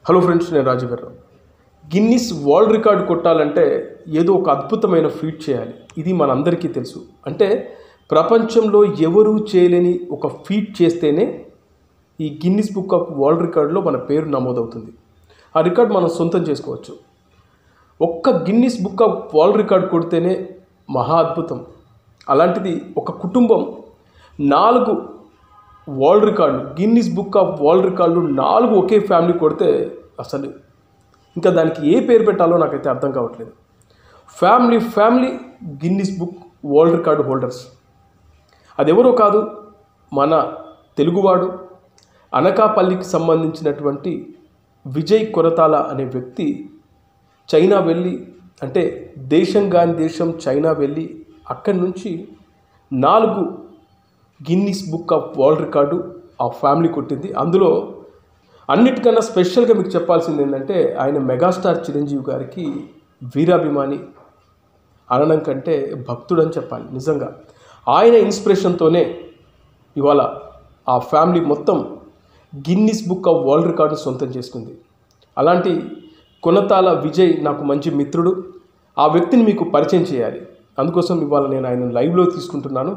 Hello friends, నేను రాజు గారు. Guinness world record కొట్టాలంటే ఏదో ఒక అద్భుతమైన ఫీట్ చేయాలి. ఇది మనందరికీ తెలుసు. అంటే ప్రపంచంలో ఎవరూ చేయలేని ఒక ఫీట్ చేస్తేనే ఈ గిన్నిస్ బుక్ ఆఫ్ వరల్డ్ రికార్డులో మన పేరు నమోదవుతుంది. ఆ రికార్డ్ మనం సొంతం చేసుకోవచ్చు. ఒక్క Guinness book of world record కొడితేనే మహా అద్భుతం. అలాంటిది ఒక కుటుంబం 4 వరల్డ్ రికార్డులు, గిన్నిస్ బుక్ ఆఫ్ వరల్డ్ రికార్డులు 4 ఒకే ఫ్యామిలీ కొడితే అసలు ఇంకా దానికి ఏ పేరు పెట్టాలో నాకైతే అర్థం కావట్లేదు. Family Guinness book world record holders. అదెవరో కాదు, మన తెలుగువాడు, అనకాపల్లికి సంబంధించినటువంటి విజయ్ కొరతాల అనే వ్యక్తి చైనా వెళ్ళి, అంటే దేశం కాని దేశం చైనా వెళ్ళి అక్కడి నుంచి 4 Guinness book of world record ఆ ఫ్యామిలీ కొట్టింది. అందులో అన్నిటికన్నా స్పెషల్గా మీకు చెప్పాల్సింది ఏంటంటే, ఆయన మెగాస్టార్ చిరంజీవి గారికి వీరాభిమాని అనడం కంటే భక్తుడని చెప్పాలి. నిజంగా ఆయన ఇన్స్పిరేషన్తోనే ఇవాళ ఆ ఫ్యామిలీ మొత్తం Guinness book of world record సొంతం చేసుకుంది. అలాంటి కొనతాల విజయ్ నాకు మంచి మిత్రుడు. ఆ వ్యక్తిని మీకు పరిచయం చేయాలి. అందుకోసం ఇవాళ నేను ఆయన లైవ్లో తీసుకుంటున్నాను.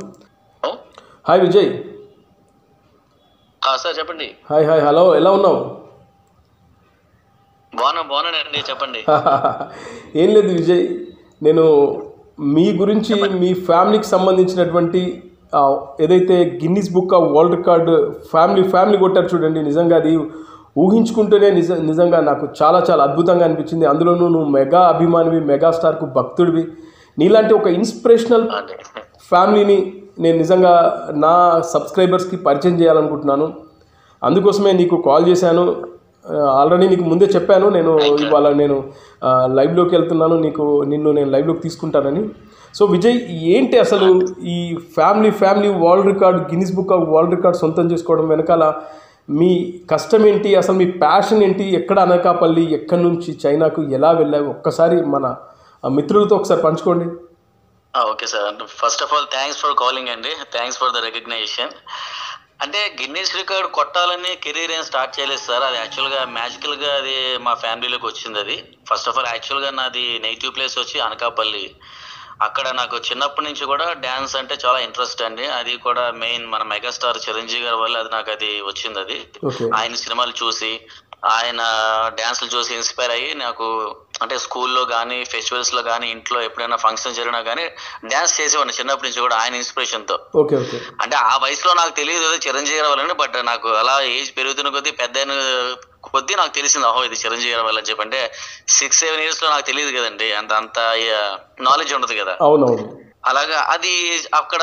హాయ్ విజయ్. సార్ చెప్పండి. హాయ్ హలో, ఎలా ఉన్నావు? బాగున్నానండి, చెప్పండి. ఏం లేదు విజయ్, నేను మీ గురించి, మీ ఫ్యామిలీకి సంబంధించినటువంటి ఏదైతే Guinness book of world record family కొట్టారు చూడండి, నిజంగా అది ఊహించుకుంటూనే నిజంగా నాకు చాలా అద్భుతంగా అనిపించింది. అందులోనూ నువ్వు మెగా అభిమానివి, మెగాస్టార్కు భక్తుడివి. నీలాంటి ఒక ఇన్స్పిరేషనల్ ఫ్యామిలీని నేను నిజంగా నా సబ్స్క్రైబర్స్కి పరిచయం చేయాలనుకుంటున్నాను. అందుకోసమే నీకు కాల్ చేశాను. ఆల్రెడీ నీకు ముందే చెప్పాను, ఇవాళ నేను లైవ్లోకి వెళ్తున్నాను, నిన్ను నేను లైవ్లోకి తీసుకుంటానని. సో విజయ్, ఏంటి అసలు ఈ family world record, Guinness book of world record సొంతం చేసుకోవడం వెనకాల మీ కష్టం ఏంటి, అసలు మీ ప్యాషన్ ఏంటి? ఎక్కడ అనకాపల్లి, ఎక్కడి నుంచి చైనాకు ఎలా వెళ్ళావు? ఒక్కసారి మన మిత్రులతో ఒకసారి పంచుకోండి. Okay sir, first of all thanks for calling అండి, థ్యాంక్స్ ఫర్ ద రికగ్నైజేషన్. అంటే గిన్నిస్ రికార్డ్ కొట్టాలని కెరీర్ ఏం స్టార్ట్ చేయలేదు సార్. అది యాక్చువల్గా మ్యాజికల్గా అది మా ఫ్యామిలీలోకి వచ్చింది. అది ఫస్ట్ ఆఫ్ ఆల్ యాక్చువల్గా నాది నేటివ్ ప్లేస్ వచ్చి అనకాపల్లి. అక్కడ నాకు చిన్నప్పటి నుంచి కూడా డ్యాన్స్ అంటే చాలా ఇంట్రెస్ట్ అండి. అది కూడా మెయిన్ మన మెగాస్టార్ చిరంజీవి గారి వల్ల అది వచ్చింది. అది ఆయన సినిమాలు చూసి, ఆయన డ్యాన్స్లు చూసి ఇన్స్పైర్ అయ్యి నాకు అంటే స్కూల్లో కానీ, ఫెస్టివల్స్లో కానీ, ఇంట్లో ఎప్పుడైనా ఫంక్షన్ జరిగినా కానీ డ్యాన్స్ చేసేవాడిని చిన్నప్పటి నుంచి కూడా ఆయన ఇన్స్పిరేషన్తో. అంటే ఆ వయసులో నాకు తెలియదు చిరంజీవి గారి వల్ల, బట్ నాకు అలా ఏజ్ పెరుగుతున్న కొద్దీ, పెద్ద కొద్దీ నాకు తెలిసింది, ఓహో ఇది చిరంజీవి గారి వల్ల అని చెప్పి. అంటే 6-7 years లో నాకు తెలియదు కదండి, అంత నాలెడ్జ్ ఉండదు కదా. అలాగా అది అక్కడ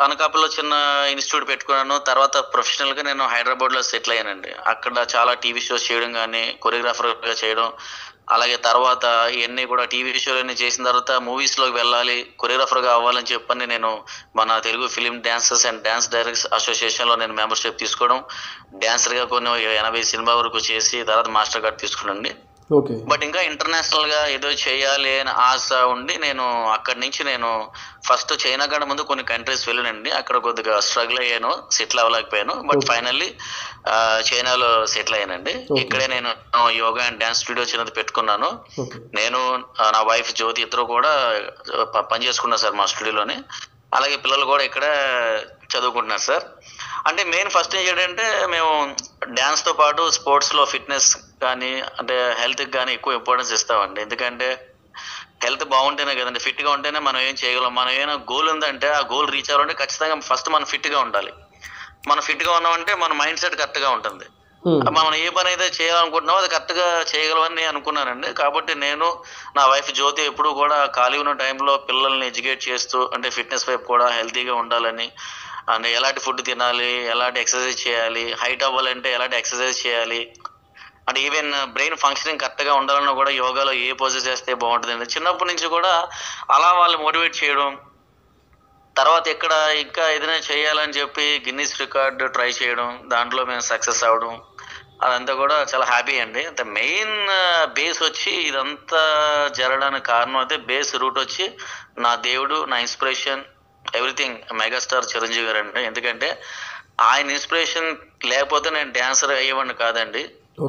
అనకాపల్లిలో చిన్న ఇన్స్టిట్యూట్ పెట్టుకున్నాను. తర్వాత ప్రొఫెషనల్ గా నేను హైదరాబాద్ లో సెటిల్ అయ్యానండి. అక్కడ చాలా టీవీ షోస్ చేయడం కానీ, కొరియోగ్రాఫర్ గా చేయడం, అలాగే తర్వాత ఇవన్నీ కూడా టీవీ షోలన్నీ చేసిన తర్వాత మూవీస్ లోకి వెళ్ళాలి, కొరియోగ్రాఫర్ గా అవ్వాలని చెప్పని నేను మన Telugu film dancers and dance directors association లో నేను మెంబర్షిప్ తీసుకోవడం, డాన్సర్ గా కొన్ని 80 సినిమా వరకు చేసి తర్వాత మాస్టర్ కార్డ్ తీసుకున్నాండి. బట్ ఇంకా ఇంటర్నేషనల్ గా ఏదో చేయాలి అని ఆశ ఉండి నేను అక్కడి నుంచి ఫస్ట్ చైనా కంటే ముందు కొన్ని కంట్రీస్ వెళ్ళానండి. అక్కడ కొద్దిగా స్ట్రగుల్ అయ్యాను, సెటిల్ అవ్వలేకపోయాను. బట్ ఫైనల్లీ చైనాలో సెటిల్ అయ్యానండి. ఇక్కడే నేను యోగా అండ్ డాన్స్ స్టూడియో చిన్నది పెట్టుకున్నాను. నేను నా వైఫ్ జ్యోతి ఇద్దరు కూడా పని చేసుకున్నారు సార్ మా స్టూడియోలోనే. అలాగే పిల్లలు కూడా ఇక్కడ చదువుకుంటున్నారు సార్. అంటే మెయిన్ ఫస్ట్ ఏం ఏంటంటే, మేము డ్యాన్స్ తో పాటు స్పోర్ట్స్ లో ఫిట్నెస్ కానీ, అంటే హెల్త్ కి కానీ ఎక్కువ ఇంపార్టెన్స్ ఇస్తామండి. ఎందుకంటే హెల్త్ బాగుంటేనే కదండి, ఫిట్ గా ఉంటేనే మనం ఏం చేయగలం. మనం ఏమైనా గోల్ ఉందంటే ఆ గోల్ రీచ్ అవ్వాలంటే ఖచ్చితంగా ఫస్ట్ మనం ఫిట్ గా ఉండాలి. మనం ఫిట్ గా ఉన్నామంటే మన మైండ్ సెట్ కరెక్ట్ గా ఉంటుంది. మనం ఏ పని అయితే చేయాలనుకుంటున్నామో అది కరెక్ట్ గా చేయగలమని నేను అనుకున్నానండి. కాబట్టి నేను, నా వైఫ్ జ్యోతి ఎప్పుడు కూడా ఖాళీ ఉన్న టైంలో పిల్లల్ని ఎడ్యుకేట్ చేస్తూ, అంటే ఫిట్నెస్ వైపు కూడా హెల్తీగా ఉండాలని, అంటే ఎలాంటి ఫుడ్ తినాలి, ఎలాంటి ఎక్సర్సైజ్ చేయాలి, హైట్ అవ్వాలంటే ఎలాంటి ఎక్సర్సైజ్ చేయాలి, అంటే ఈవెన్ బ్రెయిన్ ఫంక్షనింగ్ కరెక్ట్ గా ఉండాలన్నా కూడా యోగాలో ఏ పోజెస్ చేస్తే బాగుంటుంది, చిన్నప్పటి నుంచి కూడా అలా వాళ్ళు మోటివేట్ చేయడం. తర్వాత ఇక్కడ ఇంకా ఏదైనా చేయాలని చెప్పి గిన్నిస్ రికార్డ్ ట్రై చేయడం, దాంట్లో మేము సక్సెస్ అవ్వడం, అదంతా కూడా చాలా హ్యాపీ అండి. అంటే మెయిన్ బేస్ వచ్చి ఇదంతా జరగడానికి కారణం అయితే, బేస్ రూట్ వచ్చి నా దేవుడు, నా ఇన్స్పిరేషన్, ఎవ్రీథింగ్ మెగాస్టార్ చిరంజీవి గారు అండి. ఎందుకంటే ఆయన ఇన్స్పిరేషన్ లేకపోతే నేను డాన్సర్ అయ్యేవాడిని కాదండి.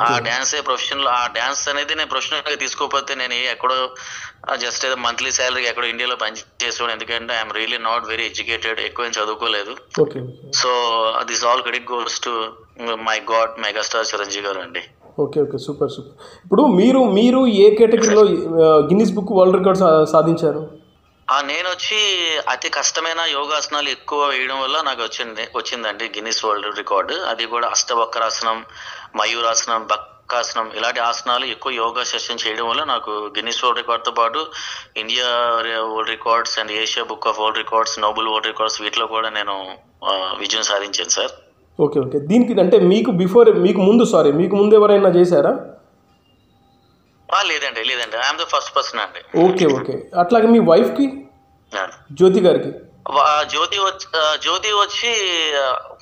ఆ డాన్సే ప్రొఫెషనల్, ఆ డాన్స్ అనేది నేను ప్రొఫెషనల్ గా తీసుకోకపోతే నేను ఎక్కడో జస్ట్ ఏదో మంత్లీ శాలరీ ఎక్కడో ఇండియాలో పనిచేసాను. ఎందుకంటే I'm really not very educated, ఎక్కువ చదువుకోలేదు. So this all credit goes to my God megastar Chiranjeevi గారు అండి. Okay okay, super super. ఇప్పుడు మీరు ఏ కేటగిరీలో గిన్నిస్ బుక్ వరల్డ్ రికార్డ్ సాధించారు? నేను వచ్చి అతి కష్టమైన యోగాసనాలు ఎక్కువ వేయడం వల్ల నాకు వచ్చిందండి గిన్నిస్ వరల్డ్ రికార్డు. అది కూడా అష్టవక్రాసనం, మయూరాసనం, బక్కాసనం ఇలాంటి ఆసనాలు ఎక్కువ యోగా సెషన్ చేయడం వల్ల నాకు గిన్నిస్ వరల్డ్ రికార్డ్తో పాటు India world records and Asia book of world records, Nobel world records వీటిలో కూడా నేను విజయం సాధించాను సార్. Okay okay. దీనికి అంటే మీకు ముందు ఎవరైనా చేశారా? లేదండి ఐఎమ్ ద ఫస్ట్ పర్సన్ అండి. Okay okay. అట్లాగే మీ వైఫ్కి, జ్యోతి గారికి? జ్యోతి వచ్చి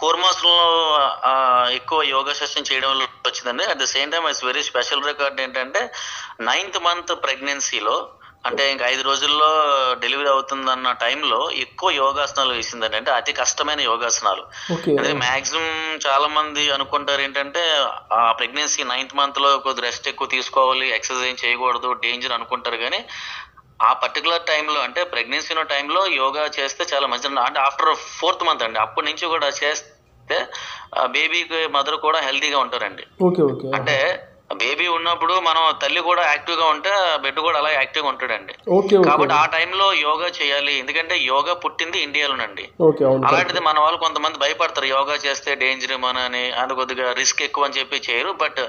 కోర్మాసంలో ఎక్కువ యోగా సెషన్ చేయడం వల్ల వచ్చిందండి. At the same time it's very special record ఏంటంటే 9th month ప్రెగ్నెన్సీలో, అంటే ఇంకా 5 రోజుల్లో డెలివరీ అవుతుందన్న టైంలో ఎక్కువ యోగాసనాలు వేసిందండి. అంటే అతి కష్టమైన యోగాసనాలు. అంటే మాక్సిమం చాలా మంది అనుకుంటారు ఏంటంటే ఆ ప్రెగ్నెన్సీ 9th month లో కొద్ది రెస్ట్ ఎక్కువ తీసుకోవాలి, ఎక్సర్సైజ్ చేయకూడదు, డేంజర్ అనుకుంటారు. కానీ ఆ పర్టికులర్ టైంలో, అంటే ప్రెగ్నెన్సీ ఉన్న టైంలో యోగా చేస్తే చాలా మంచిది. అంటే ఆఫ్టర్ 4th month అండి, అప్పటి నుంచి కూడా చేస్తే బేబీకి మదర్ కూడా హెల్తీగా ఉంటారండి. అంటే బేబీ ఉన్నప్పుడు మనం తల్లి కూడా యాక్టివ్ గా ఉంటే బిడ్డ కూడా అలా యాక్టివ్ గా ఉంటాడండి. కాబట్టి ఆ టైంలో యోగా చేయాలి. ఎందుకంటే యోగా పుట్టింది ఇండియాలోనండి. అలాంటిది మన వాళ్ళు కొంతమంది భయపడతారు యోగా చేస్తే డేంజర్ అని, అది కొద్దిగా రిస్క్ ఎక్కువ అని చెప్పి చేయరు. బట్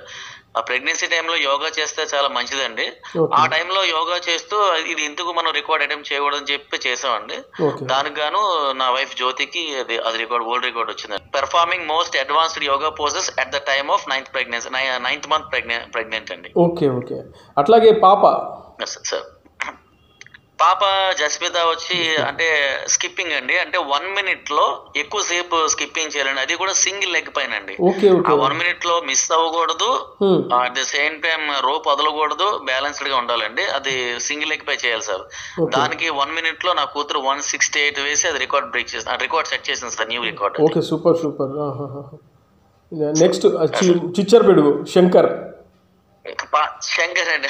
ఆ ప్రెగ్నెన్సీ టైంలో యోగా చేస్తే చాలా మంచిదండి. ఆ టైంలో యోగా చేస్తూ ఇది ఎందుకు మనం రికార్డ్ అటెంప్ట్ చేయకూడదని చెప్పి చేసామండి. దానికి గాను నా వైఫ్ జ్యోతికి అది రికార్డ్, వరల్డ్ రికార్డ్ వచ్చింది. Performing most advanced yoga poses at the time of 9th month pregnant అండి. Okay okay. అట్లాగే పాప? సార్ పాప జస్మిత వచ్చి అంటే స్కిప్పింగ్ అండి. అంటే 1 minute లో ఎక్కువసేపు స్కిప్పింగ్ చేయాలండి. అది కూడా సింగిల్ లెగ్ పైన అండి. ఆ 1 minute లో మిస్ అవ్వకూడదు, at the same time rope వదలకూడదు, బ్యాలెన్స్డ్ గా ఉండాలండి. అది సింగిల్ లెగ్ పై చేయాలి సార్. దానికి 1 minute లో నా కూతురు 168 వేసి అది రికార్డ్ బ్రేక్ చేసి రికార్డ్ సెట్ చేసింది sir, new record. Okay, super super. Next చిచ్చర్ పిడుగు శంకర్ అండి.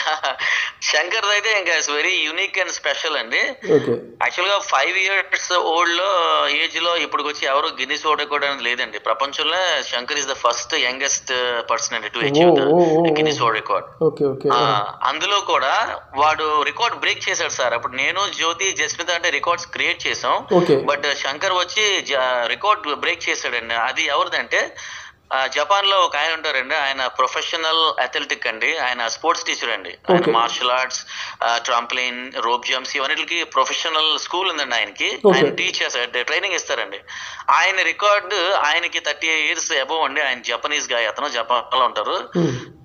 శంకర్ అయితే ఇంకా వెరీ యూనిక్ అండ్ స్పెషల్ అండి. యాక్చువల్ గా 5 years ఓల్డ్ ఏజ్ లో ఇప్పటికి వచ్చి ఎవరు గిన్నిస్ వరల్డ్ రికార్డ్ అనేది లేదండి ప్రపంచంలో. Shankar is the first youngest person అండి to achieve the Guinness world record. అందులో కూడా వాడు రికార్డ్ బ్రేక్ చేశాడు సార్. అప్పుడు నేను, జ్యోతి, జస్మిత అంటే రికార్డ్స్ క్రియేట్ చేసాం. బట్ శంకర్ వచ్చి రికార్డ్ బ్రేక్ చేశాడండి. అది ఎవరిదంటే జపాన్ లో ఒక ఆయన ఉంటారండి, ఆయన ప్రొఫెషనల్ అథ్లెటిక్ అండి. ఆయన స్పోర్ట్స్ టీచర్ అండి. ఆయన martial arts, trampoline, rope jumps ఇవన్నిటికి ప్రొఫెషనల్ స్కూల్ ఉందండి ఆయనకి. ఆయన టీచ్ చేస్తారు, ట్రైనింగ్ ఇస్తారండి. ఆయన రికార్డు ఆయనకి 38 years అబౌవ్ అండి. ఆయన జపనీస్ గాయ, అతను జపాన్ లో ఉంటారు.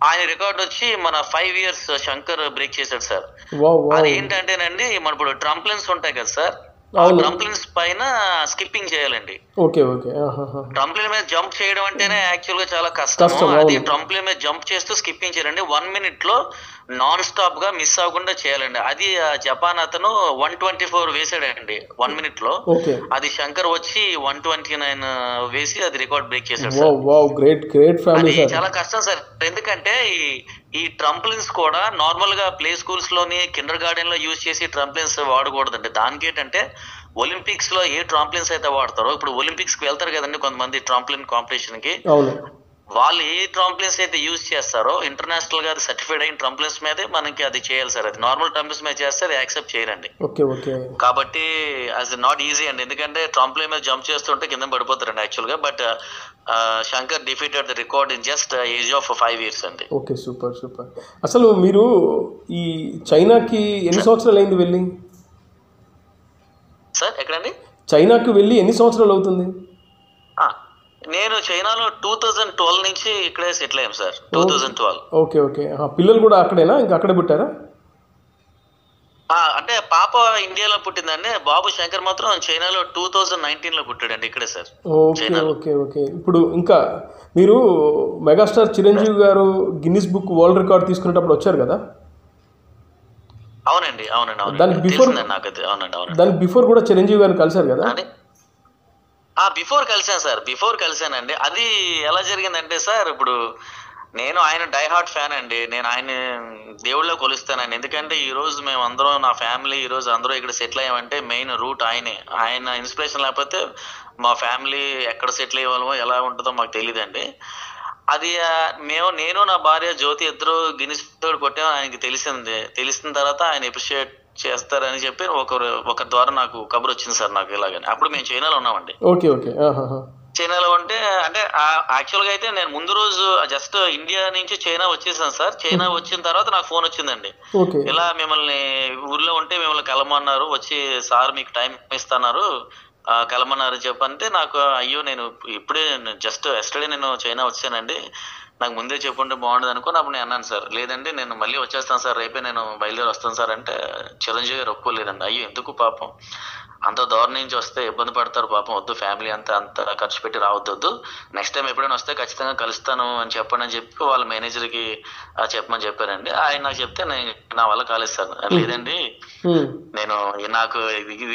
ఆయన రికార్డ్ వచ్చి మన 5 years శంకర్ బ్రేక్ చేశాడు సార్. అది ఏంటంటేనండి, మన ఇప్పుడు ట్రంప్లిన్స్ ఉంటాయి కదా సార్, ట్రంప్లిన్స్ పైన స్కిప్పింగ్ చేయాలండి. ట్రంప్లిన్ మీద జంప్ చేయడం అంటేనే యాక్చువల్ గా చాలా కష్టం. అది ట్రంప్లిన్ మీద జంప్ చేస్తూ స్కిప్పింగ్ చేయాలండి. 1 minute లో నాన్ స్టాప్ గా మిస్ అవ్వకుండా చేయాలండి. అది జపాన్ అతను 124 వేసాడండి 1 minute లో. అది శంకర్ వచ్చి 129 వేసి అది రికార్డ్ బ్రేక్ చేశాడు. అది చాలా కష్టం సార్. ఎందుకంటే ఈ ట్రంప్లిన్స్ కూడా నార్మల్ గా ప్లే స్కూల్స్ లోని, కిండర్ గార్డెన్ లో యూజ్ చేసి ట్రంప్లిన్స్ వాడకూడదండి. దానికి ఏంటంటే ఒలింపిక్స్ లో ఏ ట్రంప్లిన్స్ అయితే వాడతారో, ఇప్పుడు ఒలింపిక్స్ కి వెళ్తారు కదండి కొంతమంది ట్రంప్లిన్ కాంపిటీషన్ కి, వాళ్ళు ఏ ట్రంప్లిన్స్ అయితే యూజ్ చేస్తారో ఇంటర్నేషనల్ గా అది సర్టిఫైడ్ అయిన ట్రంప్లిన్స్ మీదే మనకి అది చేయాలి సార్. అది నార్మల్ ట్రంప్లిన్స్ మీద చేస్తే అది యాక్సెప్ట్ చేయరండి. కాబట్టి అది నాట్ ఈజీ అండి. ఎందుకంటే ట్రంప్లిన్ మీద జంప్ చేస్తుంటే కింద పడిపోతారండి యాక్చువల్ గా. But Shankar defeated the record in just age of 5 years అండి. Okay, super super. అసలు మీరు ఈ చైనాకి ఎన్ని సంవత్సరాలు అయింది వెళ్ళి? సార్ ఎక్కడండి? చైనాకి వెళ్ళి ఎన్ని సంవత్సరాలు అవుతుంది? నేను చైనాలో 2012 నుంచి ఇక్కడే సెటిల్ అయ్యాం సార్. 2012. Okay okay. పిల్లలు కూడా అక్కడేనా, ఇంకా అక్కడే పుట్టారా? అంటే పాప ఇండియాలో పుట్టిందండి. బాబు శంకర్ మాత్రం చైనాలో 2019 లో పుట్టాడండి, ఇక్కడే సార్. Okay okay okay. ఇప్పుడు ఇంకా మీరు మెగాస్టార్ చిరంజీవి గారు గిన్నిస్ బుక్ వరల్డ్ రికార్డ్ తీసుకునేటప్పుడు వచ్చారు కదా? అవునండి. దానికి బిఫోర్ కూడా చిరంజీవి గారిని కలిశారు కదా? బిఫోర్ కలిసాను సార్, బిఫోర్ కలిసానండి. అది ఎలా జరిగిందంటే సార్, ఇప్పుడు నేను ఆయన డై హార్ట్ ఫ్యాన్ అండి. నేను ఆయన దేవుళ్ళ కొలుస్తానండి. ఎందుకంటే ఈ రోజు మేము అందరం, నా ఫ్యామిలీ ఈ రోజు అందరూ ఇక్కడ సెటిల్ అయ్యామంటే మెయిన్ రూట్ ఆయనే. ఆయన ఇన్స్పిరేషన్ లేకపోతే మా ఫ్యామిలీ ఎక్కడ సెటిల్ అయ్యేవాళ్ళమో ఎలా ఉంటుందో మాకు తెలియదండి. అది నేను నా భార్య జ్యోతి ఇద్దరు గిన్నిస్ రికార్డ్ కొట్టాము. ఆయనకి తెలిసిన తర్వాత ఆయన అప్రిషియేట్ చేస్తారని చెప్పి ఒకరి ద్వారా నాకు కబురు వచ్చింది సార్ నాకు ఇలాగని. అప్పుడు మేము చైనాలో ఉన్నామండి. చైనాలో ఉంటే అంటే యాక్చువల్గా అయితే నేను ముందు రోజు జస్ట్ ఇండియా నుంచి చైనా వచ్చేసాను సార్. చైనా వచ్చిన తర్వాత నాకు ఫోన్ వచ్చిందండి, ఇలా మిమ్మల్ని ఊర్లో ఉంటే మిమ్మల్ని కలమన్నారు, వచ్చి సార్ మీకు టైం ఇస్తున్నారు కలమన్నారు చెప్పంటే నాకు అయ్యో నేను ఇప్పుడే జస్ట్ ఎస్టర్డే నేను చైనా వచ్చానండి, నాకు ముందే చెప్పుంటే బాగుండదు అనుకుని అప్పుడు నేను అన్నాను సార్, లేదండి నేను మళ్ళీ వచ్చేస్తాను సార్, రేపే నేను బయలుదేరి వస్తాను సార్ అంటే చిరంజీవి గారు ఒప్పుకోలేదండి. అయ్యో ఎందుకు పాపం అంత దూరం నుంచి వస్తే ఇబ్బంది పడతారు పాపం, వద్దు ఫ్యామిలీ అంత ఖర్చు పెట్టి రావద్దు, నెక్స్ట్ టైం ఎప్పుడైనా వస్తే ఖచ్చితంగా కలుస్తాను అని చెప్పండి అని చెప్పి వాళ్ళ మేనేజర్కి చెప్పమని చెప్పారండి. ఆయన నాకు చెప్తే నేను నా వల్ల కాలేదు సార్, లేదండి నేను నాకు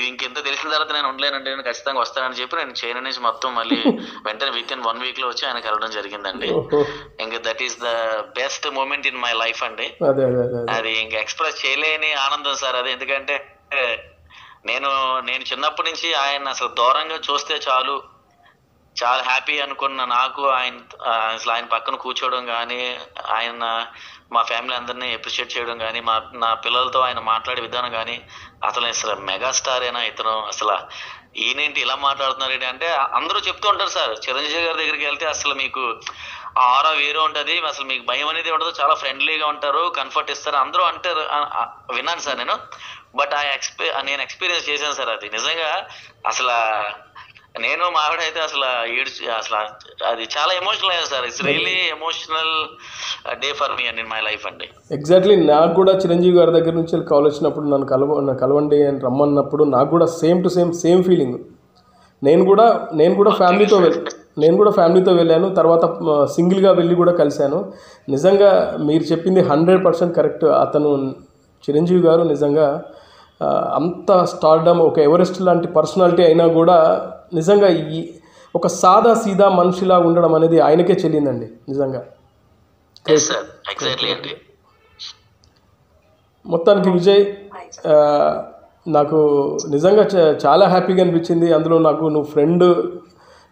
ఇంకెంత తెలిసిన తర్వాత నేను ఉండలేనండి, నేను ఖచ్చితంగా వస్తానని చెప్పి నేను చైనా నుంచి మొత్తం మళ్ళీ వెంటనే విత్ ఇన్ 1 week లో వచ్చి ఆయన కలవడం జరిగిందండి. ఇంకా that is the best moment in my life అండి. అది ఇంకా ఎక్స్ప్రెస్ చేయలేని ఆనందం సార్ అది. ఎందుకంటే నేను చిన్నప్పటి నుంచి ఆయన అసలు దూరంగా చూస్తే చాలా హ్యాపీ అనుకున్న నాకు ఆయన పక్కన కూర్చోవడం కానీ, ఆయన మా ఫ్యామిలీ అందరినీ అప్రిషియేట్ చేయడం కానీ, నా పిల్లలతో ఆయన మాట్లాడే విధానం కానీ, అసలు మెగాస్టార్ అయినా ఇతను అసలు ఈయనేంటి ఇలా మాట్లాడుతున్నారు అంటే అందరూ చెప్తూ ఉంటారు సార్, చిరంజీవి గారి దగ్గరికి వెళ్తే అసలు మీకు ఆరా వేరే ఉంటుంది, అసలు మీకు భయం అనేది ఉండదు, చాలా ఫ్రెండ్లీగా ఉంటారు, కంఫర్ట్ ఇస్తారు అందరూ అంటారు. విన్నాను సార్ నేను, బట్ నేను ఎక్స్పీరియన్స్ చేశాను సార్. అది నిజంగా అసలు నేను మా ఆవిడ అయితే అసలు అది చాలా ఎమోషనల్ అయ్యాను sir. It's really emotional day for me and in my life అండి. ఎగ్జాక్ట్లీ నాకు కూడా చిరంజీవి గారి దగ్గర నుంచి కాల్ వచ్చినప్పుడు నన్ను కలవండి అని రమ్మన్నప్పుడు నాకు కూడా సేమ్ టు సేమ్ ఫీలింగ్. నేను కూడా ఫ్యామిలీతో వెళ్ళాను, తర్వాత సింగిల్గా వెళ్ళి కూడా కలిశాను. నిజంగా మీరు చెప్పింది 100% కరెక్ట్. అతను చిరంజీవి గారు నిజంగా అంత స్టార్డమ్, ఒక ఎవరెస్ట్ లాంటి పర్సనాలిటీ అయినా కూడా నిజంగా ఈ ఒక సాదా సీదా మనిషిలా ఉండడం అనేది ఆయనకే చెల్లిందండి నిజంగా. మొత్తానికి విజయ్ నాకు నిజంగా చాలా హ్యాపీగా అనిపించింది. అందులో నాకు నువ్వు ఫ్రెండ్,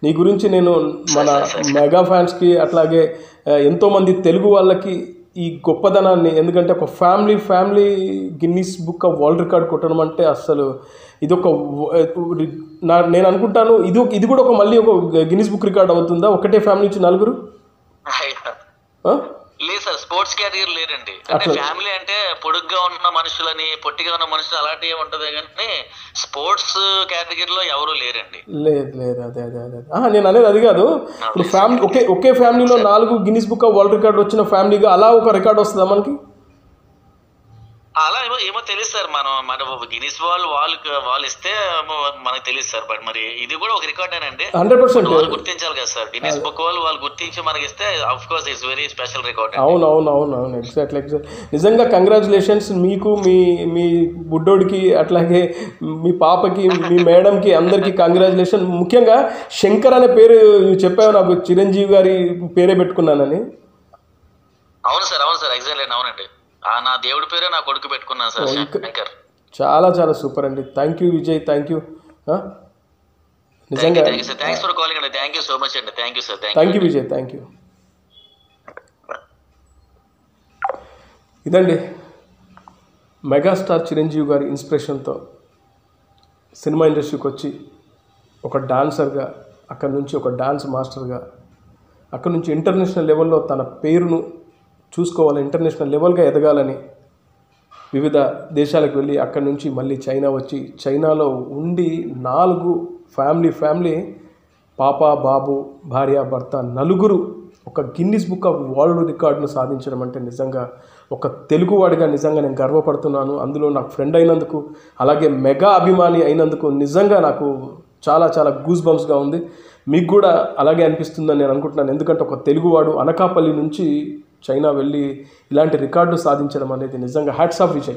నీ గురించి నేను మన మెగా ఫ్యాన్స్కి అట్లాగే ఎంతోమంది తెలుగు వాళ్ళకి ఈ గొప్పదనాన్ని, ఎందుకంటే ఒక family Guinness book of world record కొట్టడం అంటే అసలు ఇదొక నేను అనుకుంటాను ఇది కూడా మళ్ళీ ఒక గిన్నిస్ బుక్ రికార్డ్ అవుతుందా? ఒకటే ఫ్యామిలీ నుంచి 4? లేదు సార్, స్పోర్ట్స్ కేటగిరీ లేరండి. అంటే ఫ్యామిలీ అంటే పొడుగ్గా ఉన్న మనుషులని, పొట్టిగా ఉన్న మనుషులు అలాంటివి ఉంటది కానీ స్పోర్ట్స్ కేటగిరీలో ఎవరు లేరండి. లేదు అదే నేను అనేది అది కాదు. ఇప్పుడు ఫ్యామిలీ ఒకే ఫ్యామిలీలో 4 Guinness book of world record వచ్చిన ఫ్యామిలీగా అలా ఒక రికార్డ్ వస్తుందా మనకి? అలా ఏమో తెలియదు సార్. మన గిన్నిస్ వాళ్ళు ఇస్తే మనకు తెలియదు సార్. బట్ మరి ఇది కూడా ఒక రికార్డేనండి, 100% వాళ్ళు గుర్తించాలి కదా సార్. గిన్నిస్ బుక్ వాళ్ళు గుర్తించి మనకి ఇస్తే of course it's very special record. అవును ఎగ్జాక్ట్లీ. నిజంగా కంగ్రాచులేషన్స్ మీకు, మీ బుడ్డోడికి, అట్లాగే మీ పాపకి, మీ మేడంకి, అందరికీ కంగ్రాచులేషన్. ముఖ్యంగా శంకర్ అనే పేరు చెప్పావు నాకు, చిరంజీవి గారి పేరే పెట్టుకున్నానని. అవును సార్ ఎగ్జాక్ట్లీ అవునండి. నా దేవుడి పేరే నా కొడుకు పెట్టుకున్నాను సార్, శంకర్. చాలా సూపర్ అండి. Thank you Vijay, thank you నిజంగా. థ్యాంక్స్ ఫర్ కాలింగ్ అండి. థ్యాంక్ యూ సో మచ్ అండి. Thank you sir. Thank you Vijay, thank you. ఇదండి మెగాస్టార్ చిరంజీవి గారి ఇన్స్పిరేషన్తో సినిమా ఇండస్ట్రీకి వచ్చి ఒక డాన్సర్గా, అక్కడి నుంచి ఒక డాన్స్ మాస్టర్గా, అక్కడి నుంచి ఇంటర్నేషనల్ లెవెల్లో తన పేరును చూసుకోవాలి, ఇంటర్నేషనల్ లెవెల్గా ఎదగాలని వివిధ దేశాలకు వెళ్ళి అక్కడి నుంచి మళ్ళీ చైనా వచ్చి చైనాలో ఉండి 4 ఫ్యామిలీ పాప, బాబు, భార్య, భర్త 4 ఒక గిన్నిస్ బుక్ ఆఫ్ వరల్డ్ రికార్డును సాధించడం అంటే నిజంగా ఒక తెలుగువాడిగా నిజంగా నేను గర్వపడుతున్నాను. అందులో నాకు ఫ్రెండ్ అయినందుకు, అలాగే మెగా అభిమాని అయినందుకు నిజంగా నాకు చాలా గూస్ బంప్స్గా ఉంది. మీకు కూడా అలాగే అనిపిస్తుందని నేను అనుకుంటున్నాను. ఎందుకంటే ఒక తెలుగువాడు అనకాపల్లి నుంచి చైనా వెళ్ళి ఇలాంటి రికార్డు సాధించడం అనేది నిజంగా హ్యాట్స్ ఆఫ్ విజయ్.